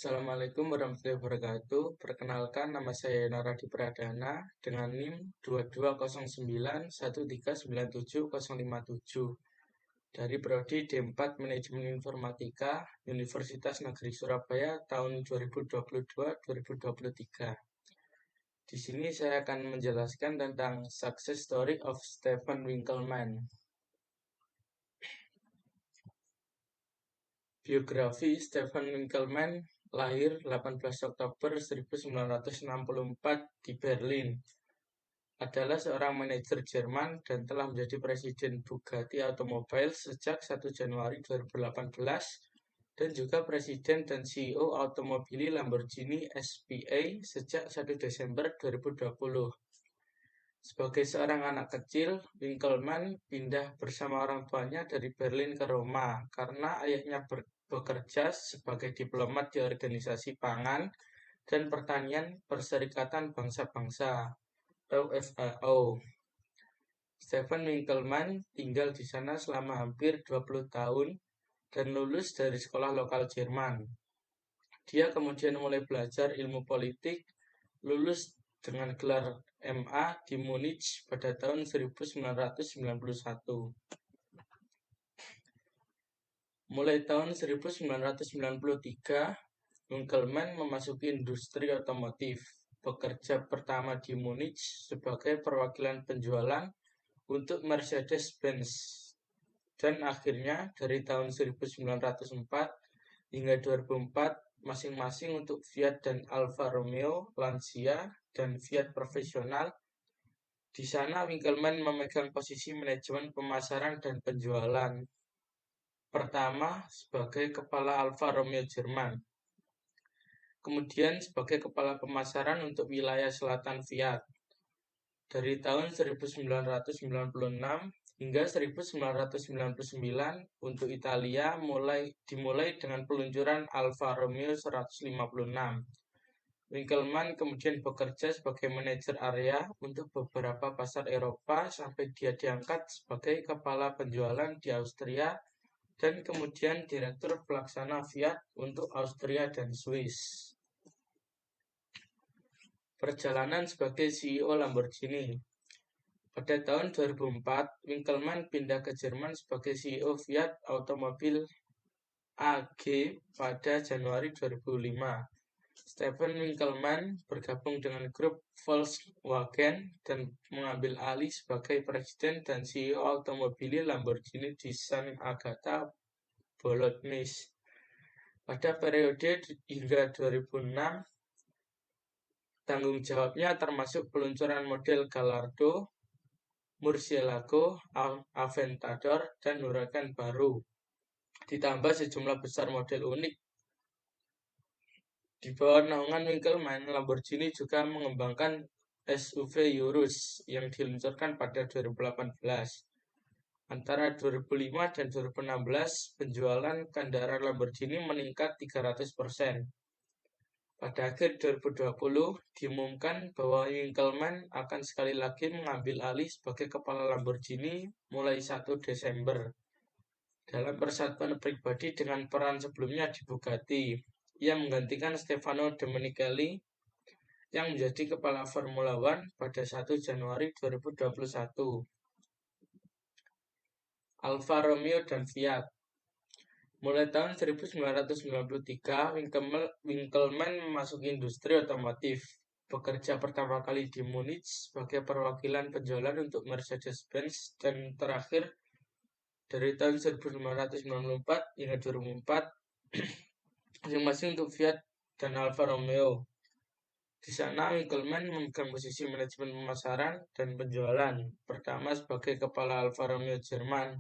Assalamualaikum warahmatullahi wabarakatuh. Perkenalkan, nama saya Naradi Pradana dengan NIM 220913970057 dari Prodi D4 Manajemen Informatika Universitas Negeri Surabaya tahun 2022-2023. Di sini saya akan menjelaskan tentang success story of Stephen Winkelmann. Biografi Stephen Winkelmann lahir 18 Oktober 1964 di Berlin. Adalah seorang manajer Jerman dan telah menjadi presiden Bugatti Automobile sejak 1 Januari 2018 dan juga presiden dan CEO Automobili Lamborghini SPA sejak 1 Desember 2020. Sebagai seorang anak kecil, Winkelmann pindah bersama orang tuanya dari Berlin ke Roma karena ayahnya bekerja sebagai diplomat di Organisasi Pangan dan Pertanian Perserikatan Bangsa-Bangsa atau FAO. Stephen Winkelmann tinggal di sana selama hampir 20 tahun dan lulus dari sekolah lokal Jerman. Dia kemudian mulai belajar ilmu politik, lulus dengan gelar MA di Munich pada tahun 1991. Mulai tahun 1993, Winkelmann memasuki industri otomotif. Bekerja pertama di Munich sebagai perwakilan penjualan untuk Mercedes-Benz. Dan akhirnya dari tahun 1904 hingga 2004 masing-masing untuk Fiat dan Alfa Romeo, Lancia, dan Fiat Profesional. Di sana Winkelmann memegang posisi manajemen pemasaran dan penjualan. Pertama sebagai kepala Alfa Romeo Jerman. Kemudian sebagai kepala pemasaran untuk wilayah selatan Fiat. Dari tahun 1996 hingga 1999 untuk Italia dimulai dengan peluncuran Alfa Romeo 156. Winkelmann kemudian bekerja sebagai manajer area untuk beberapa pasar Eropa sampai dia diangkat sebagai kepala penjualan di Austria dan kemudian direktur pelaksana Fiat untuk Austria dan Swiss. Perjalanan sebagai CEO Lamborghini. Pada tahun 2004, Winkelmann pindah ke Jerman sebagai CEO Fiat Automobil AG pada Januari 2005. Stephen Winkelmann bergabung dengan grup Volkswagen dan mengambil alih sebagai presiden dan CEO Automobili Lamborghini di San Agata Bolognese. Pada periode hingga 2006, tanggung jawabnya termasuk peluncuran model Gallardo, Murcielago, Aventador, dan Huracan baru, ditambah sejumlah besar model unik. Di bawah naungan Winkelmann, Lamborghini juga mengembangkan SUV Urus yang diluncurkan pada 2018. Antara 2005 dan 2016, penjualan kendaraan Lamborghini meningkat 300%. Pada akhir 2020, diumumkan bahwa Winkelmann akan sekali lagi mengambil alih sebagai kepala Lamborghini mulai 1 Desember. Dalam persatuan pribadi dengan peran sebelumnya di Bugatti, ia menggantikan Stefano Domenicali yang menjadi kepala Formula One pada 1 Januari 2021. Alfa Romeo dan Fiat. Mulai tahun 1993, Winkelmann memasuki industri otomotif. Bekerja pertama kali di Munich sebagai perwakilan penjualan untuk Mercedes-Benz dan terakhir dari tahun 1994 hingga 2004 masing-masing untuk Fiat dan Alfa Romeo. Di sana Winkelmann memegang posisi manajemen pemasaran dan penjualan. Pertama sebagai kepala Alfa Romeo Jerman,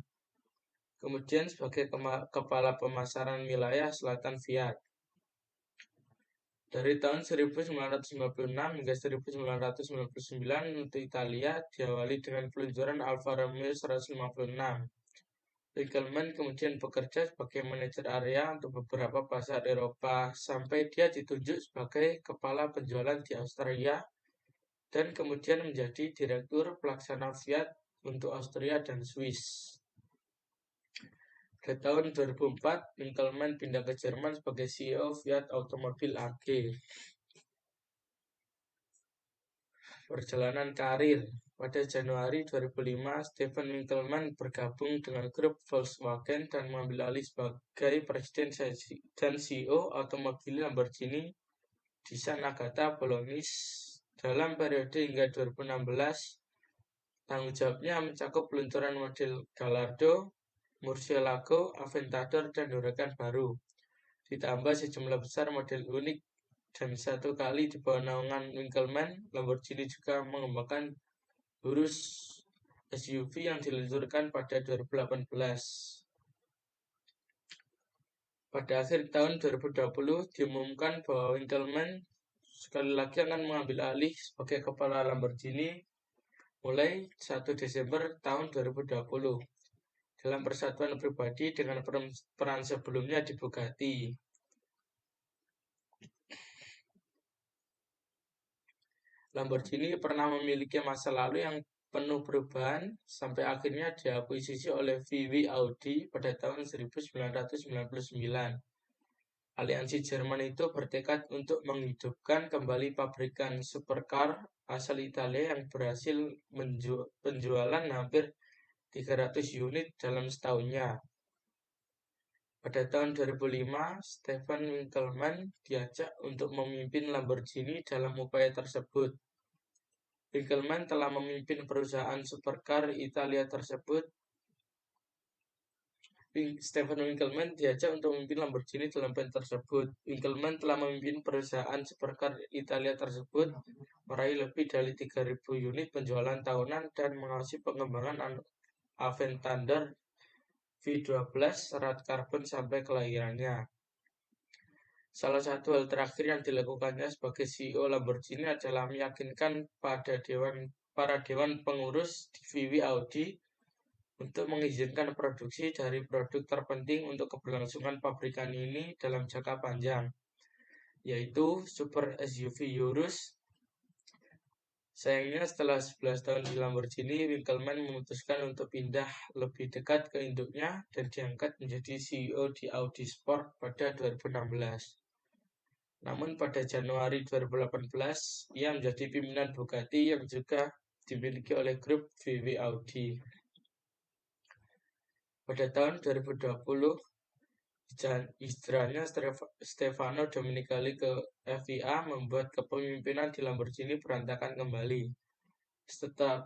kemudian sebagai kepala pemasaran wilayah selatan Fiat. Dari tahun 1956 hingga 1999 untuk Italia diawali dengan peluncuran Alfa Romeo 156. Winkelmann kemudian bekerja sebagai manajer area untuk beberapa pasar Eropa sampai dia ditunjuk sebagai kepala penjualan di Austria dan kemudian menjadi direktur pelaksana Fiat untuk Austria dan Swiss. Pada tahun 2004, Winkelmann pindah ke Jerman sebagai CEO Fiat Automobil AG. Perjalanan karir. Pada Januari 2005, Stefan Winkelmann bergabung dengan grup Volkswagen dan mengambil alih sebagai presiden dan CEO otomobil Lamborghini di Sanagata Bolognese dalam periode hingga 2016. Tanggung jawabnya mencakup peluncuran model Gallardo, Murcielago, Aventador, dan Huracan baru, ditambah sejumlah besar model unik. Dan satu kali di bawah naungan Winkelmann, Lamborghini juga mengembangkan Urus SUV yang diluncurkan pada 2018. Pada akhir tahun 2020 diumumkan bahwa Winkelmann sekali lagi akan mengambil alih sebagai kepala Lamborghini mulai 1 Desember tahun 2020 dalam persatuan pribadi dengan peran sebelumnya di Bugatti. Lamborghini pernah memiliki masa lalu yang penuh perubahan sampai akhirnya diakuisisi oleh VW Audi pada tahun 1999. Aliansi Jerman itu bertekad untuk menghidupkan kembali pabrikan supercar asal Italia yang berhasil penjualan hampir 300 unit dalam setahunnya. Pada tahun 2005, Stefan Winkelmann diajak untuk memimpin Lamborghini dalam upaya tersebut. Winkelmann telah memimpin perusahaan supercar Italia tersebut. Stefan Winkelmann diajak untuk memimpin Lamborghini dalam band tersebut. Winkelmann telah memimpin perusahaan supercar Italia tersebut, meraih lebih dari 3.000 unit penjualan tahunan dan mengawasi pengembangan Aventador V12 serat karbon sampai kelahirannya. Salah satu hal terakhir yang dilakukannya sebagai CEO Lamborghini adalah meyakinkan pada para dewan pengurus di VW Audi untuk mengizinkan produksi dari produk terpenting untuk keberlangsungan pabrikan ini dalam jangka panjang, yaitu Super SUV Urus. Sayangnya setelah 11 tahun di Lamborghini, Winkelmann memutuskan untuk pindah lebih dekat ke induknya dan diangkat menjadi CEO di Audi Sport pada 2016. Namun pada Januari 2018, ia menjadi pimpinan Bugatti yang juga dimiliki oleh grup VW Audi. Pada tahun 2020, hijrahnya Stefano Domenicali ke FIA membuat kepemimpinan di Lamborghini berantakan kembali.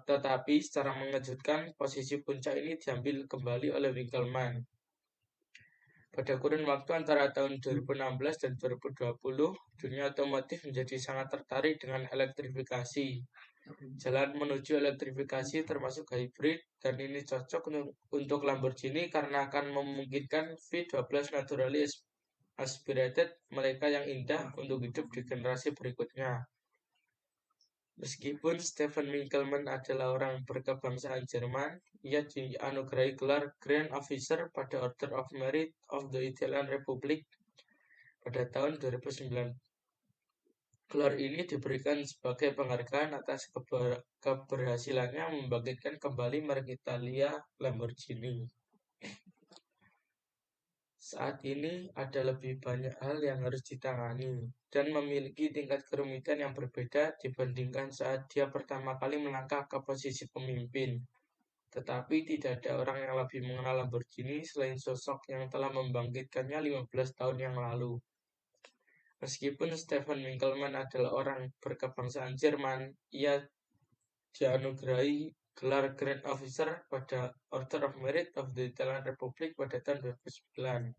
Tetapi secara mengejutkan, posisi puncak ini diambil kembali oleh Winkelmann. Pada kurun waktu antara tahun 2016 dan 2020, dunia otomotif menjadi sangat tertarik dengan elektrifikasi. Jalan menuju elektrifikasi termasuk hybrid, dan ini cocok untuk Lamborghini karena akan memungkinkan V12 naturally aspirated mereka yang indah untuk hidup di generasi berikutnya. Meskipun Stefan Winkelmann adalah orang berkebangsaan Jerman, ia dianugerahi gelar Grand Officer pada Order of Merit of the Italian Republic pada tahun 2009. Gelar ini diberikan sebagai penghargaan atas keberhasilannya membangkitkan kembali merek Italia Lamborghini. Saat ini ada lebih banyak hal yang harus ditangani dan memiliki tingkat kerumitan yang berbeda dibandingkan saat dia pertama kali melangkah ke posisi pemimpin. Tetapi tidak ada orang yang lebih mengenal Lamborghini selain sosok yang telah membangkitkannya 15 tahun yang lalu. Meskipun Stefan Winkelmann adalah orang berkebangsaan Jerman, ia dianugerahi gelar Grand Officer pada Order of Merit of the Italian Republic pada tahun 2009.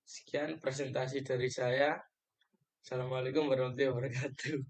Sekian presentasi dari saya. Assalamualaikum warahmatullahi wabarakatuh.